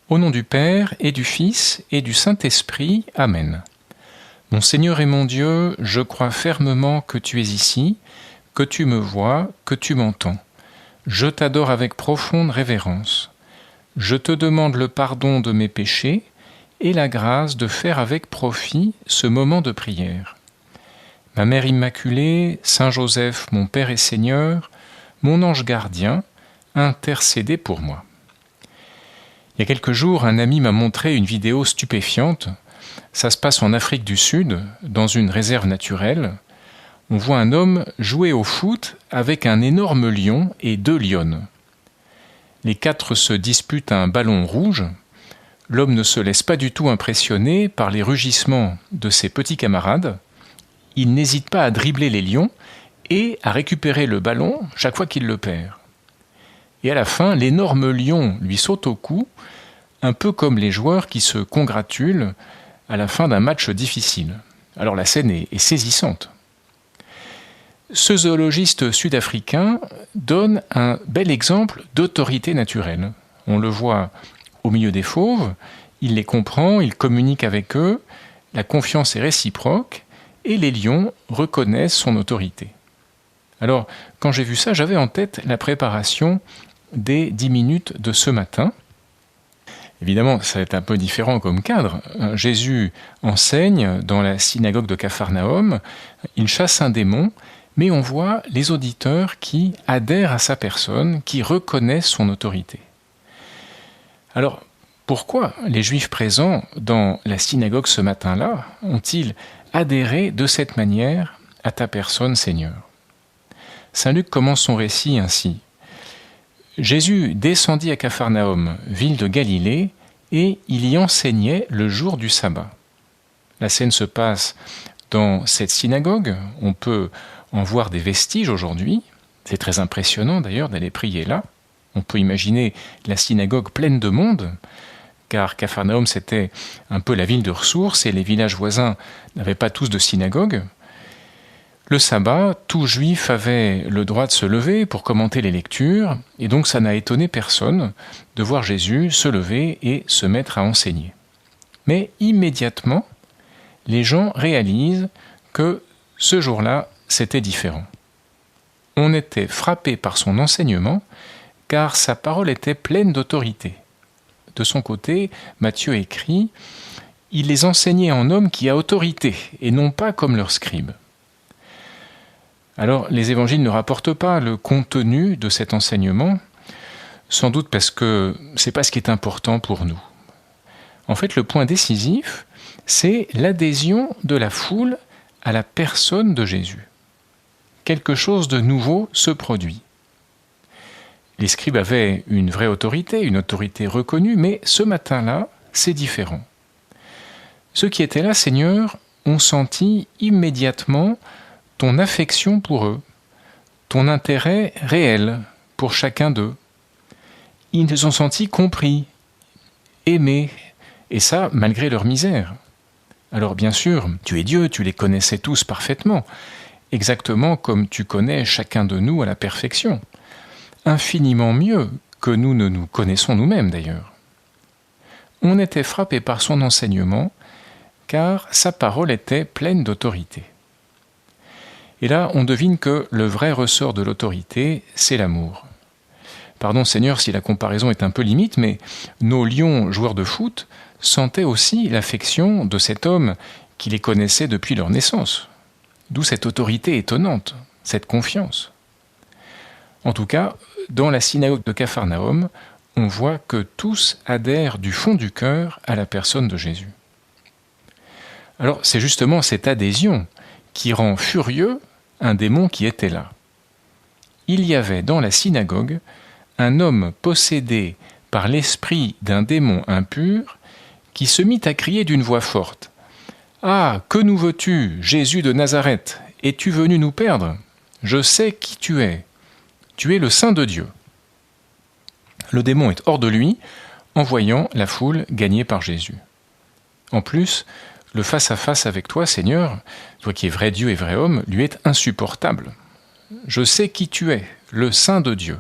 Au nom du Père et du Fils et du Saint-Esprit. Amen. Mon Seigneur et mon Dieu, je crois fermement que tu es ici, que tu me vois, que tu m'entends. Je t'adore avec profonde révérence. Je te demande le pardon de mes péchés et la grâce de faire avec profit ce moment de prière. Ma Mère Immaculée, Saint Joseph, mon Père et Seigneur, mon ange gardien, intercédez pour moi. Il y a quelques jours, un ami m'a montré une vidéo stupéfiante. Ça se passe en Afrique du Sud, dans une réserve naturelle. On voit un homme jouer au foot avec un énorme lion et 2 lionnes. Les 4 se disputent un ballon rouge. L'homme ne se laisse pas du tout impressionner par les rugissements de ses petits camarades. Il n'hésite pas à dribbler les lions et à récupérer le ballon chaque fois qu'il le perd. Et à la fin, l'énorme lion lui saute au cou, un peu comme les joueurs qui se congratulent à la fin d'un match difficile. Alors la scène est saisissante. Ce zoologiste sud-africain donne un bel exemple d'autorité naturelle. On le voit au milieu des fauves, il les comprend, il communique avec eux, la confiance est réciproque et les lions reconnaissent son autorité. Alors, quand j'ai vu ça, j'avais en tête la préparation des 10 minutes de ce matin. Évidemment, ça va être un peu différent comme cadre. Jésus enseigne dans la synagogue de Capharnaüm, il chasse un démon, mais on voit les auditeurs qui adhèrent à sa personne, qui reconnaissent son autorité. Alors, pourquoi les Juifs présents dans la synagogue ce matin-là ont-ils adhéré de cette manière à ta personne, Seigneur ? Saint Luc commence son récit ainsi. Jésus descendit à Capharnaüm, ville de Galilée, et il y enseignait le jour du sabbat. La scène se passe dans cette synagogue, on peut en voir des vestiges aujourd'hui, c'est très impressionnant d'ailleurs d'aller prier là. On peut imaginer la synagogue pleine de monde, car Capharnaüm c'était un peu la ville de ressources et les villages voisins n'avaient pas tous de synagogue. Le sabbat, tout juif avait le droit de se lever pour commenter les lectures, et donc ça n'a étonné personne de voir Jésus se lever et se mettre à enseigner. Mais immédiatement, les gens réalisent que ce jour-là, c'était différent. On était frappé par son enseignement, car sa parole était pleine d'autorité. De son côté, Matthieu écrit « Il les enseignait en homme qui a autorité, et non pas comme leurs scribes ». Alors, les évangiles ne rapportent pas le contenu de cet enseignement, sans doute parce que ce n'est pas ce qui est important pour nous. En fait, le point décisif, c'est l'adhésion de la foule à la personne de Jésus. Quelque chose de nouveau se produit. Les scribes avaient une vraie autorité, une autorité reconnue, mais ce matin-là, c'est différent. Ceux qui étaient là, Seigneur, ont senti immédiatement ton affection pour eux, ton intérêt réel pour chacun d'eux. Ils se sont sentis compris, aimés, et ça malgré leur misère. Alors bien sûr, tu es Dieu, tu les connaissais tous parfaitement, exactement comme tu connais chacun de nous à la perfection, infiniment mieux que nous ne nous connaissons nous-mêmes d'ailleurs. On était frappé par son enseignement, car sa parole était pleine d'autorité. Et là, on devine que le vrai ressort de l'autorité, c'est l'amour. Pardon Seigneur si la comparaison est un peu limite, mais nos lions joueurs de foot sentaient aussi l'affection de cet homme qui les connaissait depuis leur naissance. D'où cette autorité étonnante, cette confiance. En tout cas, dans la synagogue de Capharnaüm, on voit que tous adhèrent du fond du cœur à la personne de Jésus. Alors c'est justement cette adhésion qui rend furieux un démon qui était là. Il y avait dans la synagogue un homme possédé par l'esprit d'un démon impur qui se mit à crier d'une voix forte « Ah, que nous veux-tu, Jésus de Nazareth? Es-tu venu nous perdre? Je sais qui tu es. Tu es le Saint de Dieu. » Le démon est hors de lui en voyant la foule gagnée par Jésus. En plus, le face-à-face avec toi, Seigneur, toi qui es vrai Dieu et vrai homme, lui est insupportable. Je sais qui tu es, le Saint de Dieu.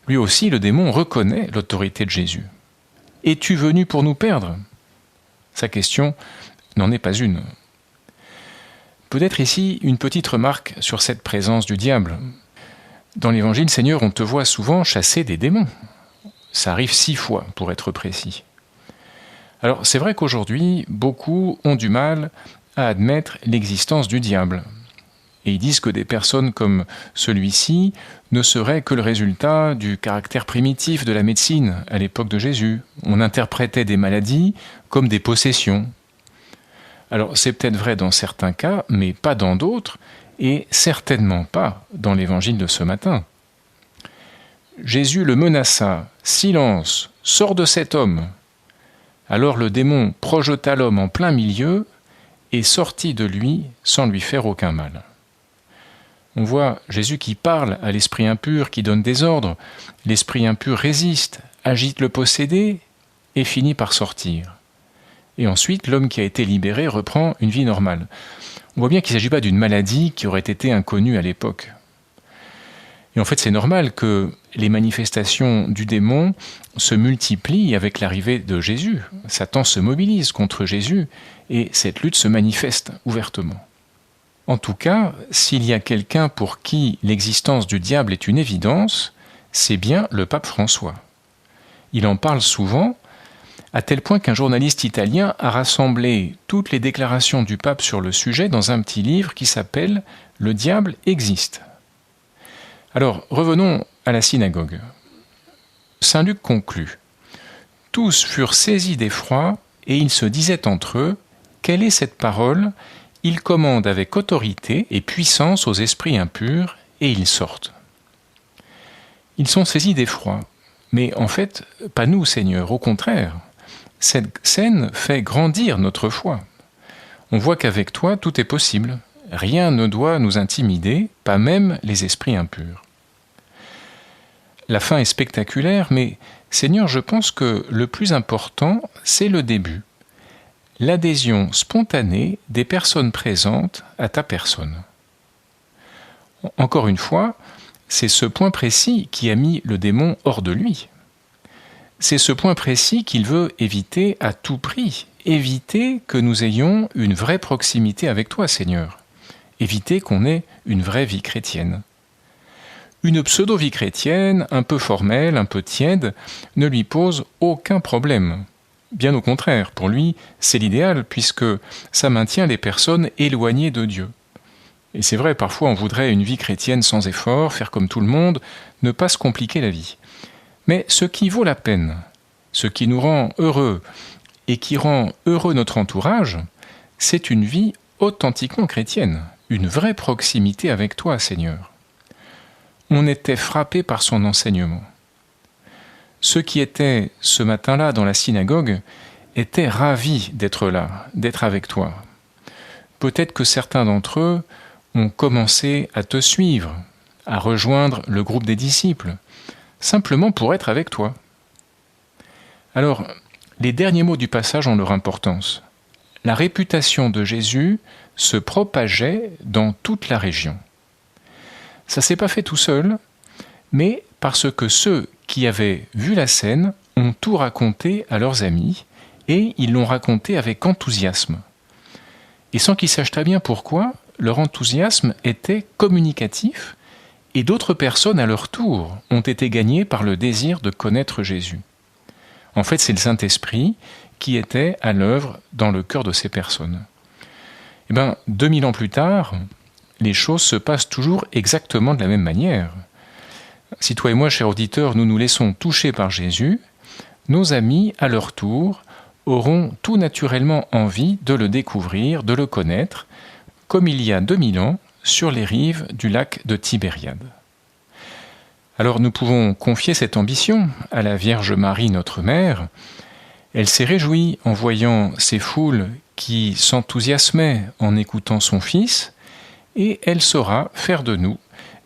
Lui aussi, le démon reconnaît l'autorité de Jésus. Es-tu venu pour nous perdre ?» Sa question n'en est pas une. Peut-être ici une petite remarque sur cette présence du diable. Dans l'Évangile, Seigneur, on te voit souvent chasser des démons. Ça arrive 6 fois, pour être précis. Alors, c'est vrai qu'aujourd'hui, beaucoup ont du mal à admettre l'existence du diable. Et ils disent que des personnes comme celui-ci ne seraient que le résultat du caractère primitif de la médecine à l'époque de Jésus. On interprétait des maladies comme des possessions. Alors, c'est peut-être vrai dans certains cas, mais pas dans d'autres, et certainement pas dans l'évangile de ce matin. Jésus le menaça, « Silence, sors de cet homme !» Alors le démon projeta l'homme en plein milieu et sortit de lui sans lui faire aucun mal. On voit Jésus qui parle à l'esprit impur, qui donne des ordres. L'esprit impur résiste, agite le possédé et finit par sortir. Et ensuite, l'homme qui a été libéré reprend une vie normale. On voit bien qu'il ne s'agit pas d'une maladie qui aurait été inconnue à l'époque. Et en fait, c'est normal que les manifestations du démon se multiplient avec l'arrivée de Jésus. Satan se mobilise contre Jésus et cette lutte se manifeste ouvertement. En tout cas, s'il y a quelqu'un pour qui l'existence du diable est une évidence, c'est bien le pape François. Il en parle souvent, à tel point qu'un journaliste italien a rassemblé toutes les déclarations du pape sur le sujet dans un petit livre qui s'appelle « Le diable existe ». Alors, revenons à la synagogue. Saint Luc conclut « Tous furent saisis d'effroi et ils se disaient entre eux « Quelle est cette parole ? Il commande avec autorité et puissance aux esprits impurs et ils sortent. » Ils sont saisis d'effroi. Mais en fait, pas nous, Seigneur, au contraire. Cette scène fait grandir notre foi. On voit qu'avec toi, tout est possible. Rien ne doit nous intimider, pas même les esprits impurs. La fin est spectaculaire, mais Seigneur, je pense que le plus important, c'est le début. L'adhésion spontanée des personnes présentes à ta personne. Encore une fois, c'est ce point précis qui a mis le démon hors de lui. C'est ce point précis qu'il veut éviter à tout prix, éviter que nous ayons une vraie proximité avec toi, Seigneur, éviter qu'on ait une vraie vie chrétienne. Une pseudo-vie chrétienne, un peu formelle, un peu tiède, ne lui pose aucun problème. Bien au contraire, pour lui, c'est l'idéal puisque ça maintient les personnes éloignées de Dieu. Et c'est vrai, parfois on voudrait une vie chrétienne sans effort, faire comme tout le monde, ne pas se compliquer la vie. Mais ce qui vaut la peine, ce qui nous rend heureux et qui rend heureux notre entourage, c'est une vie authentiquement chrétienne, une vraie proximité avec toi, Seigneur. On était frappé par son enseignement. Ceux qui étaient ce matin-là dans la synagogue étaient ravis d'être là, d'être avec toi. Peut-être que certains d'entre eux ont commencé à te suivre, à rejoindre le groupe des disciples, simplement pour être avec toi. Alors, les derniers mots du passage ont leur importance. La réputation de Jésus se propageait dans toute la région. Ça ne s'est pas fait tout seul, mais parce que ceux qui avaient vu la scène ont tout raconté à leurs amis, et ils l'ont raconté avec enthousiasme. Et sans qu'ils sachent très bien pourquoi, leur enthousiasme était communicatif, et d'autres personnes à leur tour ont été gagnées par le désir de connaître Jésus. En fait, c'est le Saint-Esprit qui était à l'œuvre dans le cœur de ces personnes. 2000 ans plus tard, les choses se passent toujours exactement de la même manière. Si toi et moi, chers auditeurs, nous nous laissons toucher par Jésus, nos amis, à leur tour, auront tout naturellement envie de le découvrir, de le connaître, comme il y a 2000 ans, sur les rives du lac de Tibériade. Alors nous pouvons confier cette ambition à la Vierge Marie, notre Mère. Elle s'est réjouie en voyant ces foules qui s'enthousiasmaient en écoutant son Fils, et elle saura faire de nous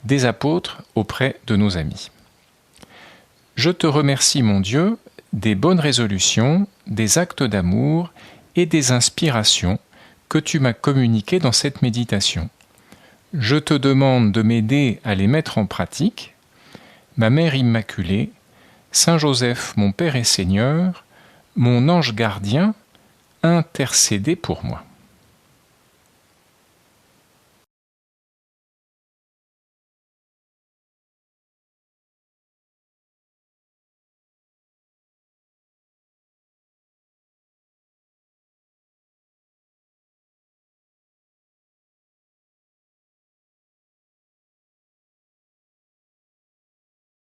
des apôtres auprès de nos amis. Je te remercie, mon Dieu, des bonnes résolutions, des actes d'amour et des inspirations que tu m'as communiquées dans cette méditation. Je te demande de m'aider à les mettre en pratique. Ma Mère Immaculée, Saint Joseph, mon Père et Seigneur, Mon ange gardien, intercédez pour moi.